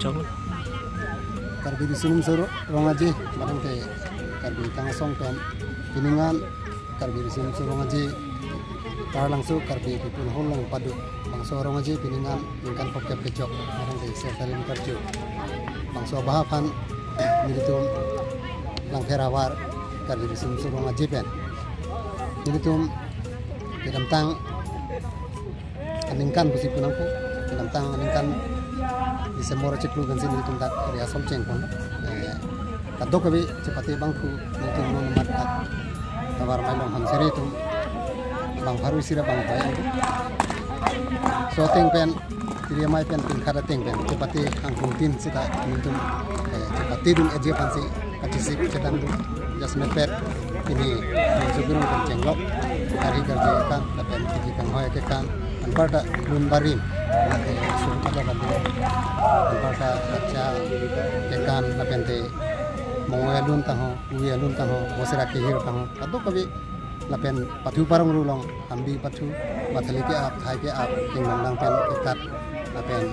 song. Karbi di sunum soro rongaji barang te karbi tanga song pen piningan karbi di sunum soro rongaji tar langsung karbi pipun holong padu bangso rongaji piningan ingkan pokep kecok barang te sertalin karju bangso bahapan militum lang perawar karbi di sunum soro rongaji pen militum dalam tang aningkan busi punangku dalam tang aningkan di semua ceklu gansi militum tak riasol cengkon kadok kabi cepati bangku militum nomat tak tawar mailong hanseri itu bang baru isira bang bayang so teng pen dia mai pen kada teng pen cepati angkung tin sita militum cepati dun aja pansi kacisi cetan dun jas mepet ini sebelum pencenglok hari kerja kan tapi tiki kang hoya ke kan anparta lun barim laki sunta da bande anparta acha ke kan lapente mongoya lun taho uya lun taho mosera ke hiro taho ado kabi lapen pathu parang rulong ambi pathu mathali ke ap thai ke ap king nang pen ikat lapen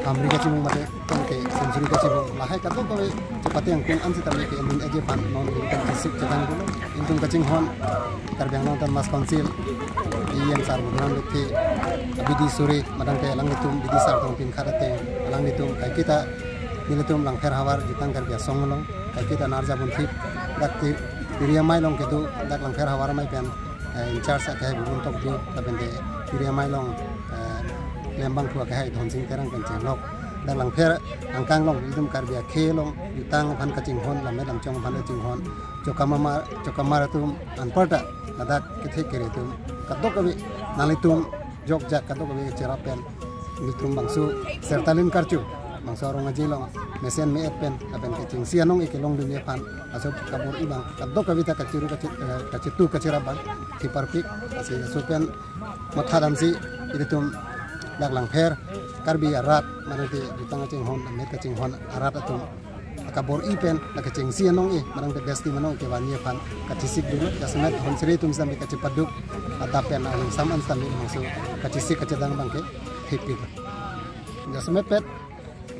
amri ka chimung mate tongke senjuri ka chimung lahai ka to kabi cepati ang kun ansi tamle ke endun aje pan non kan kisik cetan dulu intung kacing hon karbyang nonton mas konsil yang sar bulan lete abidi sore madang ke lang nitum bidi sar tong pin kharate lang nitum kai kita nitum lang kher hawar jitang karbya songlong kai kita narja bun thip dakti piria mai long ketu dak lang kher hawar mai pen in charge sa kai bun tok di tabende piria mai long lembang thua kai don sing terang kan chenok dak lang kher angkang long nitum karbya khe long jitang phan kaching hon lam lam chong phan kaching hon chokamara tum anparta adak kethe kere tum kadok kabi nalitum jogja kadok kabi cerapen nitum bangsu sertalin karcu bangsu orang ngajilong mesen me pen apen kecing sianong ikelong dunia pan asop kabur ibang kadok kabi ta kacitu kacirabang kiparpik asi supen mathadam si iditum daklang pher karbi arat manati ditang kacing hon met kacing hon arat atum kabor ipen nakacing sianong marang te besti manong ke wanya pan kacisik dulu jasmet honsri tum sampai kacipaduk atapen aling saman sampai masuk kacisik kacedang bangke hipi jasmet pet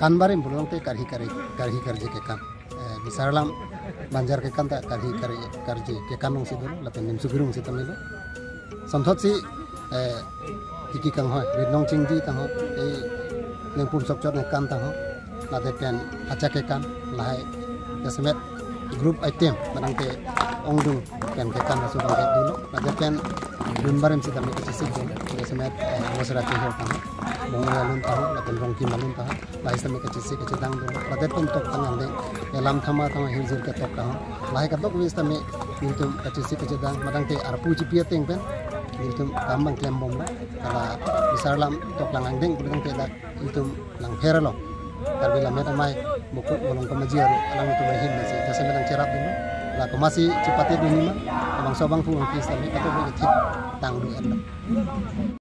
kan barim bulong te karhi karji ke kan bisarlam banjar ke kan ta karji ke kanong sidul lapen nim sugurung sitamilo samthot si tiki kang hoy rinong chingji tang ho lengpum sokchot ne kan tang ho nade pen acha ke kan lahai jasmet group item manang ke ongdung pen ke kan rasu bangke dulu nade pen dumbarim sitam ke sisik dulu jasmet mosra chehor tang bongoya lun tahu lapen rongki malun tahu lahai sami ke sisik ke cedang dulu nade pen tok tang ande elam thama tang hirzir ke tok tahu lahai katok wis tami intum ke sisik ke cedang madang te arpu jipia teng pen intum kambang klembom kala bisarlam tok lang andeng budang te dak intum lang feralo karbila meta mai bukut bolong kemajian alang itu mahin masih jasa medang cerap dulu lah kemasi cepatnya dunia abang sobang pun kis tapi kata boleh tip tang duit